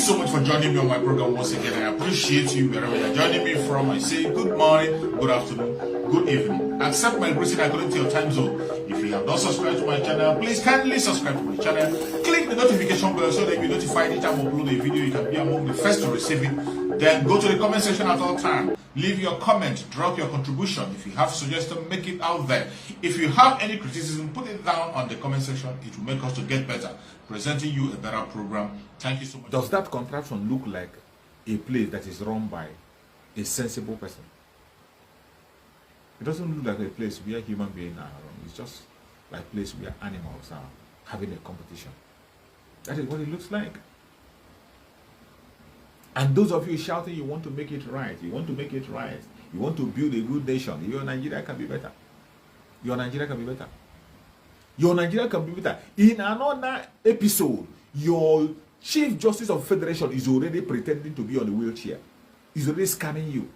so much for joining me on my program once again. I appreciate you wherever you're joining me from. I say good morning, good afternoon, good evening. Accept my greeting according to your time zone. If you have not subscribed to my channel, please kindly subscribe to my channel. Click the notification bell so that you'll be notified anytime I upload a video. You can be among the first to receive it. Then go to the comment section at all times. Leave your comment, drop your contribution. If you have suggestions, make it out there. If you have any criticism, put it down on the comment section. It will make us to get better, presenting you a better program. Thank you so much. Does that contraption look like a place that is run by a sensible person? It doesn't look like a place where human beings are around. It's just like a place where animals are having a competition. That is what it looks like. And those of you shouting, you want to make it right, you want to make it right, you want to build a good nation, your Nigeria can be better. Your Nigeria can be better. Your Nigeria can be better. In another episode, your Chief Justice of Federation is already pretending to be on the wheelchair. He's already scamming you.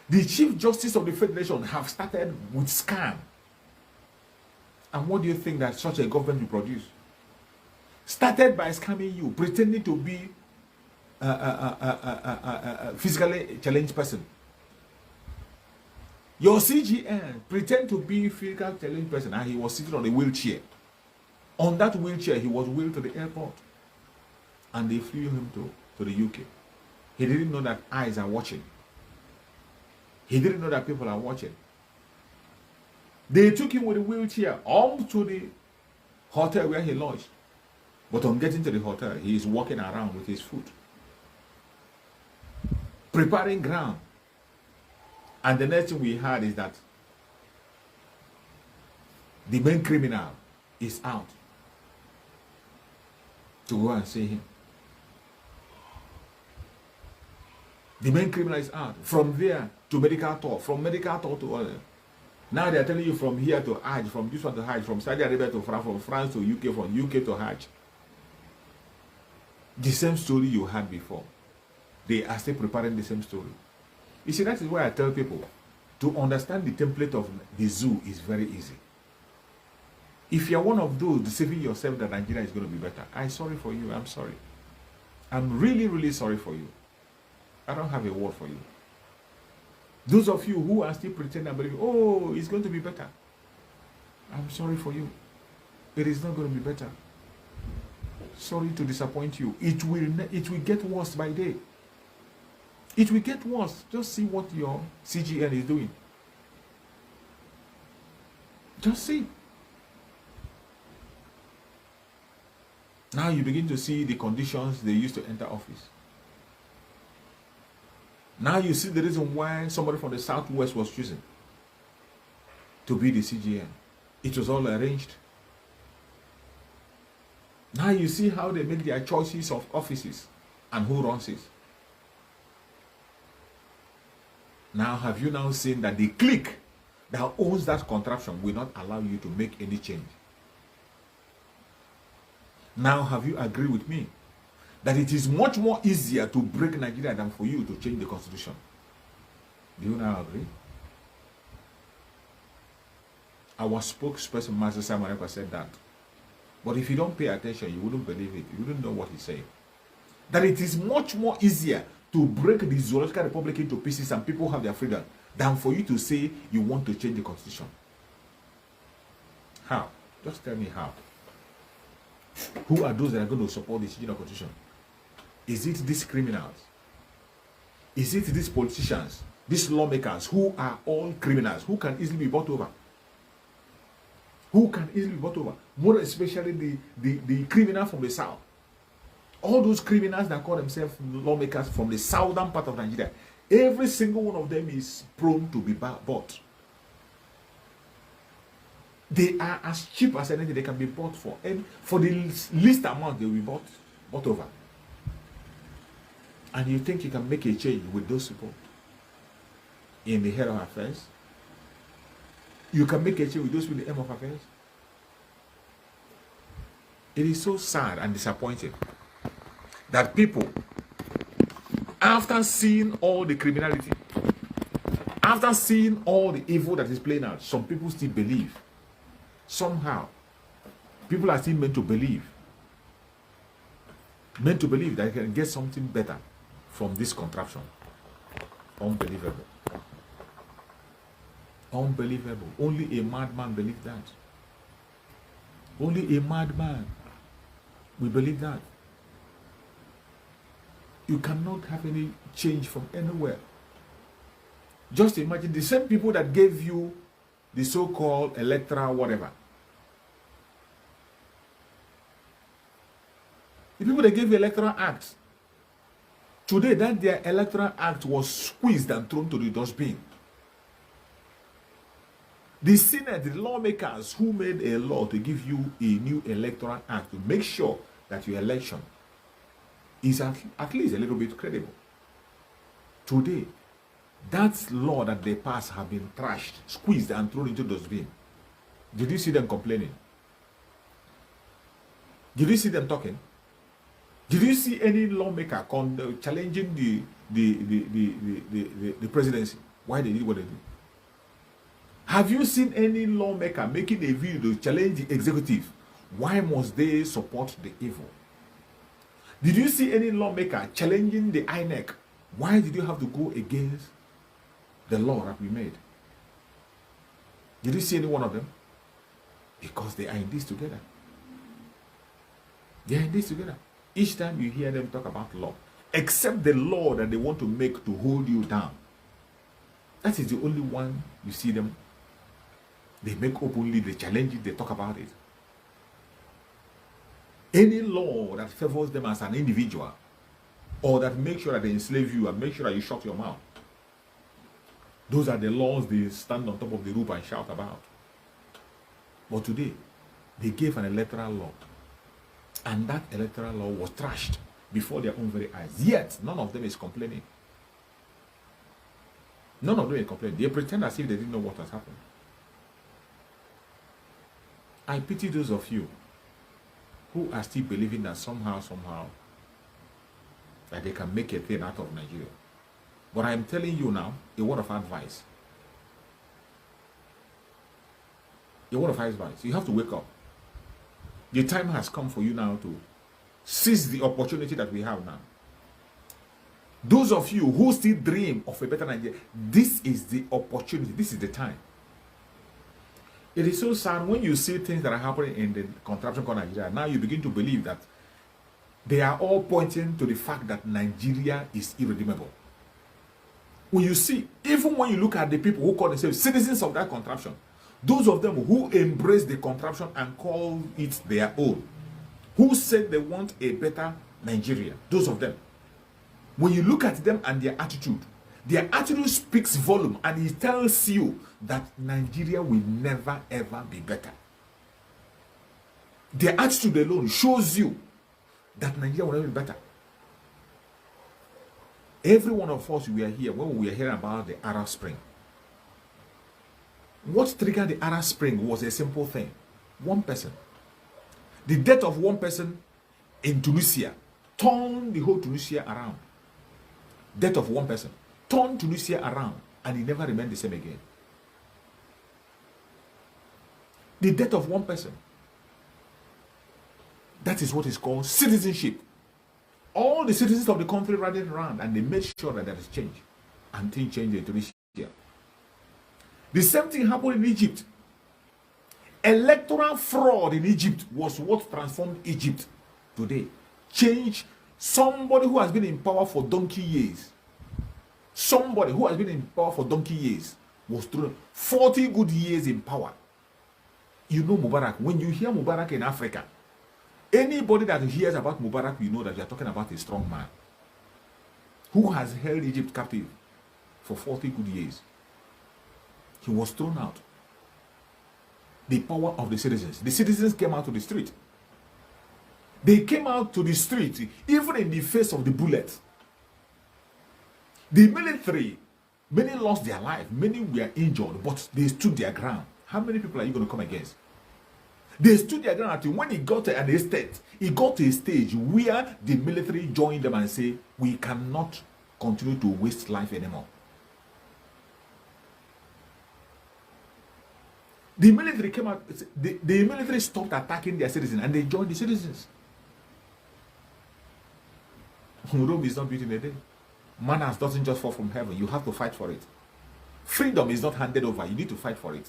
The Chief Justice of the Federation have started with scam. And what do you think that such a government will produce? Started by scamming you, pretending to be a physically challenged person. Your CGN pretend to be a physically challenged person, and he was sitting on a wheelchair. On that wheelchair, he was wheeled to the airport, and they flew him to the UK. He didn't know that eyes are watching. He didn't know that people are watching. They took him with a wheelchair up to the hotel where he lodged. But on getting to the hotel, he is walking around with his foot, preparing ground. And the next thing we heard is that the main criminal is out to go and see him. The main criminal is out. From there to medical tour, from medical tour to other. Now they are telling you from here to Hajj, from this one to Hajj, from Saudi Arabia to France, from France to UK, from UK to Hajj. The same story you had before. They are still preparing the same story. You see, that is why I tell people to understand the template of the zoo is very easy. If you're one of those deceiving yourself that Nigeria is going to be better, I'm sorry for you. I'm sorry. I'm really, really sorry for you. I don't have a word for you. Those of you who are still pretending and believing, oh, it's going to be better, I'm sorry for you. It is not going to be better. Sorry to disappoint you. It will get worse by day. It will get worse. Just see what your CGN is doing. Just see. Now you begin to see the conditions they used to enter office. Now you see the reason why somebody from the southwest was chosen to be the CGN. It was all arranged. Now you see how they make their choices of offices and who runs it. Now have you now seen that the clique that owns that contraption will not allow you to make any change? Now have you agreed with me that it is much more easier to break Nigeria than for you to change the constitution? Do you now agree? Our spokesperson, Master Simon, said that. But if you don't pay attention, you wouldn't believe it. You wouldn't know what he's saying. That it is much more easier to break the Zoological Republic into pieces and people have their freedom than for you to say you want to change the constitution. How? Just tell me how. Who are those that are going to support the changing of the constitution? Is it these criminals? Is it these politicians, these lawmakers who are all criminals, who can easily be bought over? Who can easily be bought over? More especially the criminal from the south. All those criminals that call themselves lawmakers from the southern part of Nigeria, every single one of them is prone to be bought. They are as cheap as anything they can be bought for. And for the least amount, they will be bought over. And you think you can make a change with those people in the head of affairs? You can make a change with those people in the aim of affairs? It is so sad and disappointing that people, after seeing all the criminality, after seeing all the evil that is playing out, some people still believe. Somehow, people are still meant to believe meant to believe that you can get something better from this contraption. Unbelievable. Unbelievable. Only a madman believes that. Only a madman will believe that. You cannot have any change from anywhere. Just imagine the same people that gave you the so-called electoral whatever. The people that gave you electoral act. Today, that their electoral act was squeezed and thrown to the dustbin. The Senate, the lawmakers who made a law to give you a new electoral act to make sure that your election is at least a little bit credible. Today, that law that they passed have been trashed, squeezed and thrown into the dustbin. Did you see them complaining? Did you see them talking? Did you see any lawmaker challenging the presidency? Why they did what they did? Have you seen any lawmaker making a video to challenge the executive? Why must they support the evil? Did you see any lawmaker challenging the INEC? Why did you have to go against the law that we made? Did you see any one of them? Because they are in this together. They are in this together. Each time you hear them talk about law, except the law that they want to make to hold you down, that is the only one you see them. They make openly, they challenge it, they talk about it. Any law that favors them as an individual, or that makes sure that they enslave you and make sure that you shut your mouth, those are the laws they stand on top of the roof and shout about. But today, they gave an electoral law, and that electoral law was trashed before their own very eyes. Yet, none of them is complaining. None of them is complaining. They pretend as if they didn't know what has happened. I pity those of you who are still believing that somehow, that they can make a thing out of Nigeria. But I'm telling you now, a word of advice. A word of advice. You have to wake up. The time has come for you now to seize the opportunity that we have now. Those of you who still dream of a better Nigeria, this is the opportunity. This is the time. It is so sad when you see things that are happening in the contraption called Nigeria. Now you begin to believe that they are all pointing to the fact that Nigeria is irredeemable. When you see, even when you look at the people who call themselves citizens of that contraption, those of them who embrace the contraption and call it their own, who said they want a better Nigeria, those of them, when you look at them and their attitude speaks volume, and it tells you that Nigeria will never ever be better. Their attitude alone shows you that Nigeria will never be better. Every one of us, we are here when we are hearing about the Arab Spring. What triggered the Arab Spring was a simple thing. One person. The death of one person in Tunisia turned the whole Tunisia around. Death of one person turned Tunisia around, and it never remained the same again. The death of one person. That is what is called citizenship. All the citizens of the country rallied around, and they made sure that there is change. And things changed in Tunisia. The same thing happened in Egypt. Electoral fraud in Egypt was what transformed Egypt today. Change. Somebody who has been in power for donkey years. Somebody who has been in power for donkey years was thrown 40 good years in power. You know Mubarak. When you hear Mubarak in Africa, anybody that hears about Mubarak, you know that you are talking about a strong man who has held Egypt captive for 40 good years. He was thrown out. The power of the citizens. The citizens came out to the street. They came out to the street, even in the face of the bullet. The military, many lost their life, many were injured, but they stood their ground. How many people are you going to come against? They stood their ground until when it got to an estate, it got to a stage where the military joined them and said, we cannot continue to waste life anymore. The military came out, the military stopped attacking their citizens and they joined the citizens. Rome is not built in a day. Manners doesn't just fall from heaven. You have to fight for it. Freedom is not handed over. You need to fight for it.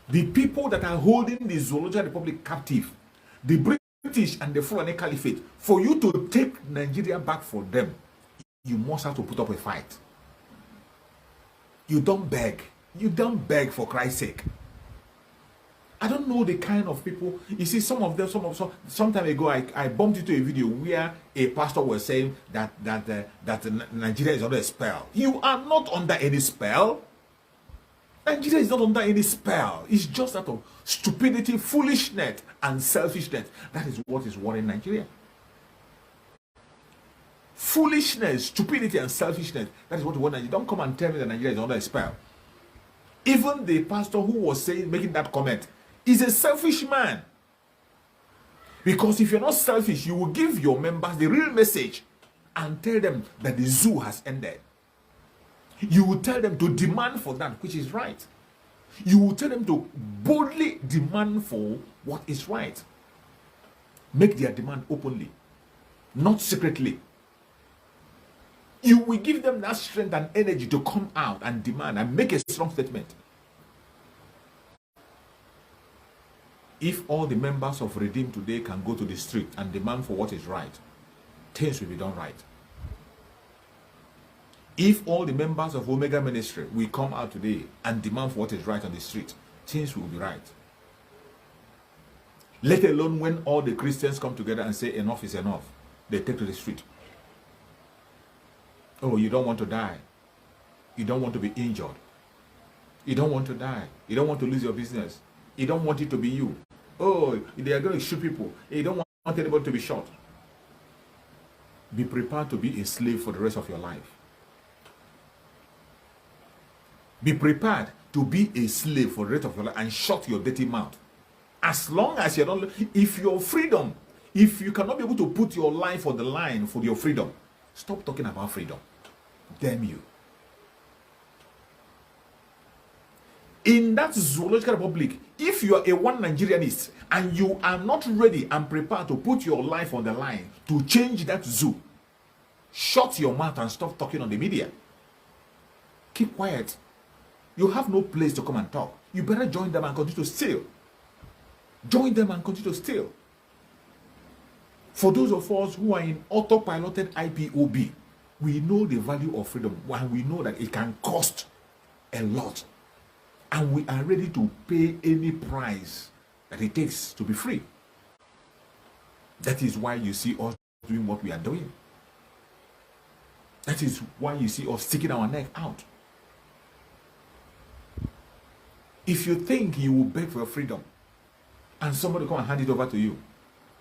The people that are holding the Zoological Republic captive, the British and the Fulani Caliphate, for you to take Nigeria back for them, you must have to put up a fight. You don't beg. You don't beg, for Christ's sake. I don't know the kind of people. You see, some time ago, I bumped into a video where a pastor was saying that Nigeria is under a spell. You are not under any spell. Nigeria is not under any spell. It's just out of stupidity, foolishness, and selfishness. That is what is worrying Nigeria. Foolishness, stupidity, and selfishness. That is what worries Nigeria. Don't come and tell me that Nigeria is under a spell. Even the pastor who was making that comment is a selfish man. Because if you're not selfish, you will give your members the real message and tell them that the zoo has ended. You will tell them to demand for that which is right. You will tell them to boldly demand for what is right. Make their demand openly, not secretly. You will give them that strength and energy to come out and demand and make a strong statement. If all the members of Redeem today can go to the street and demand for what is right, things will be done right. If all the members of Omega Ministry will come out today and demand for what is right on the street, things will be right. Let alone when all the Christians come together and say enough is enough, they take to the street. Oh, you don't want to die. You don't want to be injured. You don't want to die. You don't want to lose your business. You don't want it to be you. Oh, they are going to shoot people. You don't want anybody to be shot. Be prepared to be a slave for the rest of your life. Be prepared to be a slave for the rest of your life and shut your dirty mouth. As long as you're not, if your freedom, if you cannot be able to put your life on the line for your freedom, stop talking about freedom. Damn you. In that Zoological Republic, if you are a one Nigerianist and you are not ready and prepared to put your life on the line to change that zoo, shut your mouth and stop talking on the media. Keep quiet. You have no place to come and talk. You better join them and continue to steal. Join them and continue to steal. For those of us who are in autopiloted IPOB, we know the value of freedom and we know that it can cost a lot. And we are ready to pay any price that it takes to be free. That is why you see us doing what we are doing. That is why you see us sticking our neck out. If you think you will beg for freedom and somebody come and hand it over to you,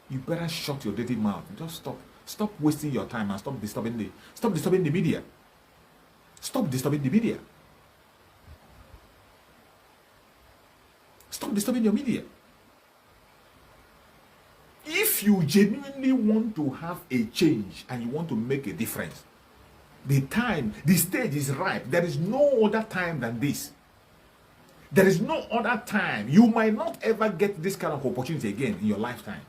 you better shut your dirty mouth. Just stop. Stop wasting your time and stop disturbing the media. Stop disturbing the media. Stop disturbing your media. If you genuinely want to have a change and you want to make a difference, the stage is ripe. There is no other time than this. There is no other time. You might not ever get this kind of opportunity again in your lifetime.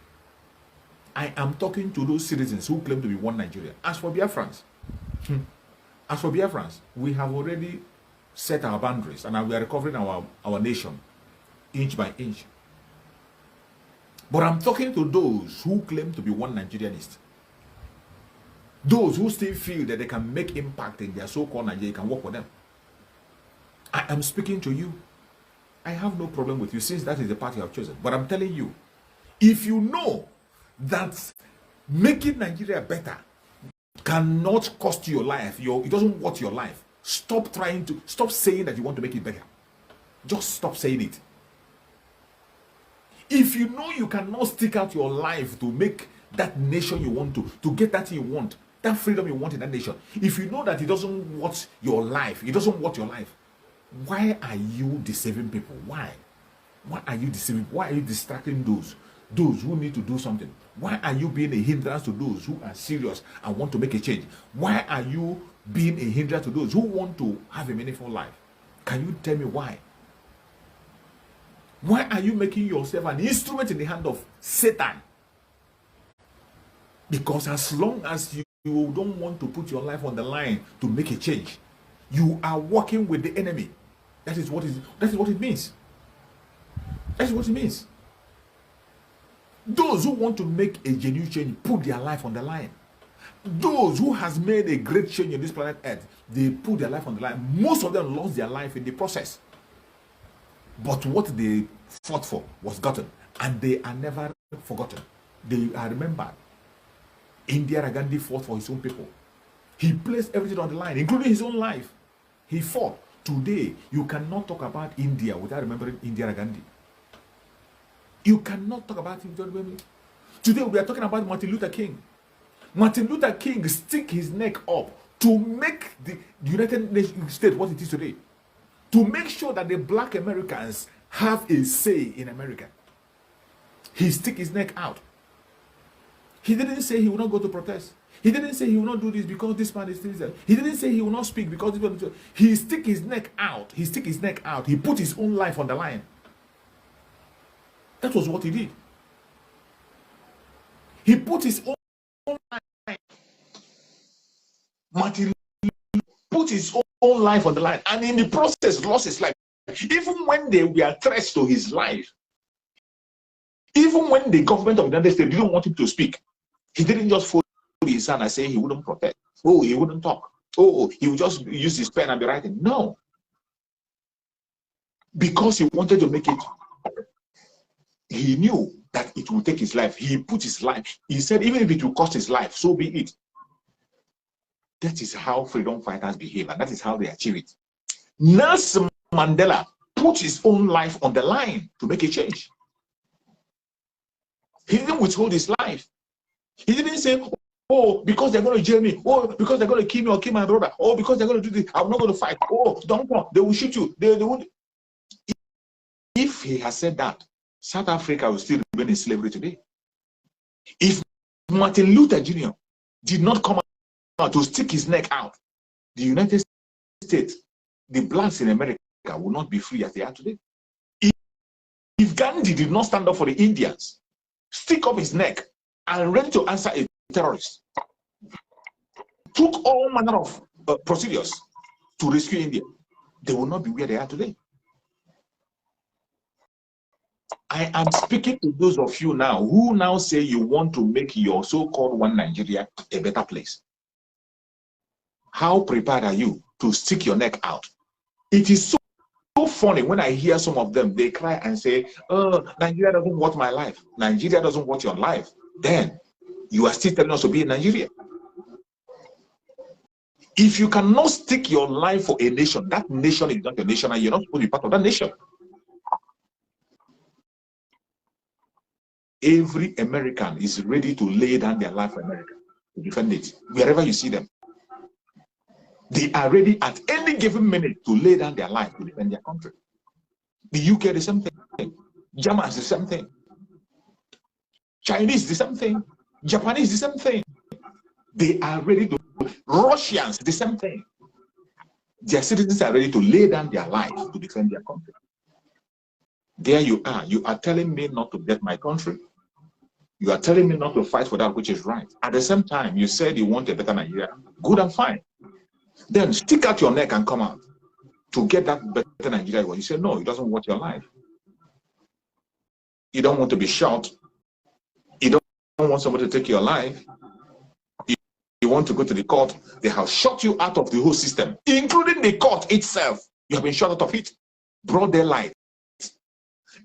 I am talking to those citizens who claim to be one Nigeria. As for Biafrans, we have already set our boundaries and we are recovering our nation inch by inch. But I'm talking to those who claim to be one Nigerianist. Those who still feel that they can make impact in their so-called Nigeria, can work for them. I am speaking to you. I have no problem with you since that is the party I've chosen. But I'm telling you, if you know that making Nigeria better cannot cost you your life, it doesn't worth your life, stop saying that you want to make it better. Just stop saying it. If you know you cannot stick out your life to make that nation you want to get that thing you want, that freedom you want in that nation, if you know that it doesn't worth your life, why are you deceiving people? Why are you deceiving? Why are you distracting those who need to do something? Why are you being a hindrance to those who are serious and want to make a change? Why are you being a hindrance to those who want to have a meaningful life? Can you tell me why? Why are you making yourself an instrument in the hand of Satan? Because as long as you you don't want to put your life on the line to make a change. You are working with the enemy. That is what it means. That is what it means. Those who want to make a genuine change put their life on the line. Those who has made a great change in this planet Earth, they put their life on the line. Most of them lost their life in the process. But what they fought for was gotten, and they are never forgotten. They are remembered. Indira Gandhi fought for his own people. He placed everything on the line, including his own life. He fought. Today, you cannot talk about India without remembering Indira Gandhi. You cannot talk about him without remembering. Today, we are talking about Martin Luther King. Martin Luther King stick his neck up to make the United States what it is today. To make sure that the black Americans have a say in America. He stick his neck out. He didn't say he will not go to protest. He didn't say he will not do this because this man is still there. He didn't say he will not speak because this man. He stick his neck out. He stick his neck out. He put his own life on the line. That was what he did. He put his own life. Martin put his own life on the line, and in the process lost his life. Even when they were threats to his life, even when the government of the United States didn't want him to speak, he didn't just fold his hand and say he wouldn't protest. Oh, he wouldn't talk. Oh, he would just use his pen and be writing. No. Because he wanted to make it, he knew that it would take his life. He put his life. He said, even if it will cost his life, so be it. That is how freedom fighters behave, and that is how they achieve it. Nelson Mandela put his own life on the line to make a change. He didn't withhold his life. He didn't say, oh, because they're going to jail me. Oh, because they're going to kill me or kill my brother. Oh, because they're going to do this. I'm not going to fight. Oh, don't come. They will shoot you. They would. If he has said that, South Africa will still remain in slavery today. If Martin Luther Jr. did not come out to stick his neck out, the United States, the blacks in America will not be free as they are today. If Gandhi did not stand up for the Indians, stick up his neck, and ready to answer a terrorist, took all manner of procedures to rescue India, they will not be where they are today. I am speaking to those of you now who now say you want to make your so-called one Nigeria a better place. How prepared are you to stick your neck out? It is so funny when I hear some of them, they cry and say, oh, Nigeria doesn't want my life. Nigeria doesn't want your life. Then you are still telling us to be in Nigeria. If you cannot stick your life for a nation, that nation is not a nation, and you're not supposed to be part of that nation. Every American is ready to lay down their life for America, to defend it, wherever you see them. They are ready at any given minute to lay down their life to defend their country. The UK, the same thing. Germans, the same thing. Chinese, the same thing. Japanese, the same thing. They are ready to. Russians, the same thing. Their citizens are ready to lay down their life to defend their country. There you are. You are telling me not to get my country. You are telling me not to fight for that which is right. At the same time, you said you want a better Nigeria. Good and fine. Then stick out your neck and come out to get that better Nigeria. You say, no, he doesn't want your life. You don't want to be shot. You don't want somebody to take your life. You want to go to the court. They have shot you out of the whole system, including the court itself. You have been shot out of it. Broad daylight.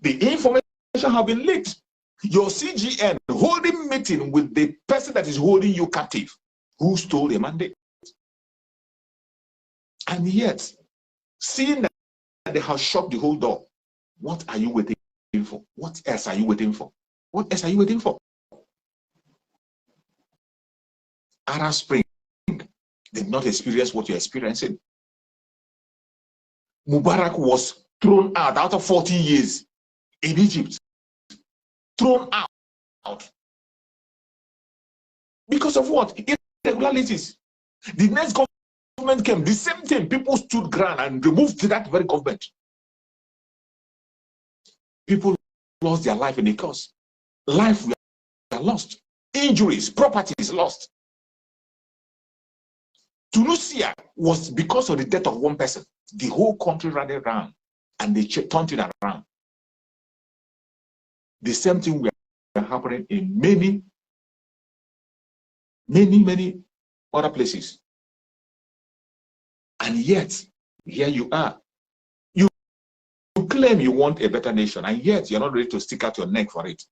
The information have been leaked. Your CGN holding meeting with the person that is holding you captive, who stole the mandate. And yet, seeing that they have shut the whole door, what are you waiting for? What else are you waiting for? What else are you waiting for? Arab Spring did not experience what you're experiencing. Mubarak was thrown out of 40 years in Egypt. Thrown out. Because of what? Irregularities. The next government came, the same thing, people stood ground and removed that very government. People lost their life in the cause. Life were lost. Injuries, properties lost. Tunisia was because of the death of one person. The whole country ran around and they turned it around. The same thing will happening in many other places. And yet, here you are. You claim you want a better nation, and yet you're not ready to stick out your neck for it.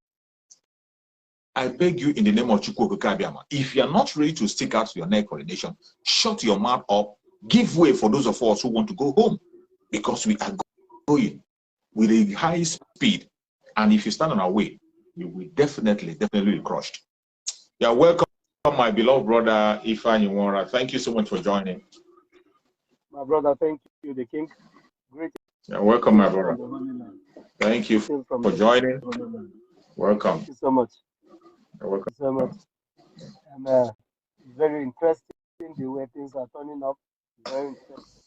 I beg you in the name of Chukwu Kabiama, if you're not ready to stick out your neck for the nation, shut your mouth up, give way for those of us who want to go home, because we are going with a high speed. And if you stand on our way, you will definitely be crushed. Yeah, welcome, my beloved brother Ifeanyi Nwora. Thank you so much for joining. My brother, thank you, the king. Great. Yeah, welcome, my brother. Thank you for joining. Welcome. Thank you so much. You're welcome. Thank you so much. And very interesting the way things are turning up. Very interesting.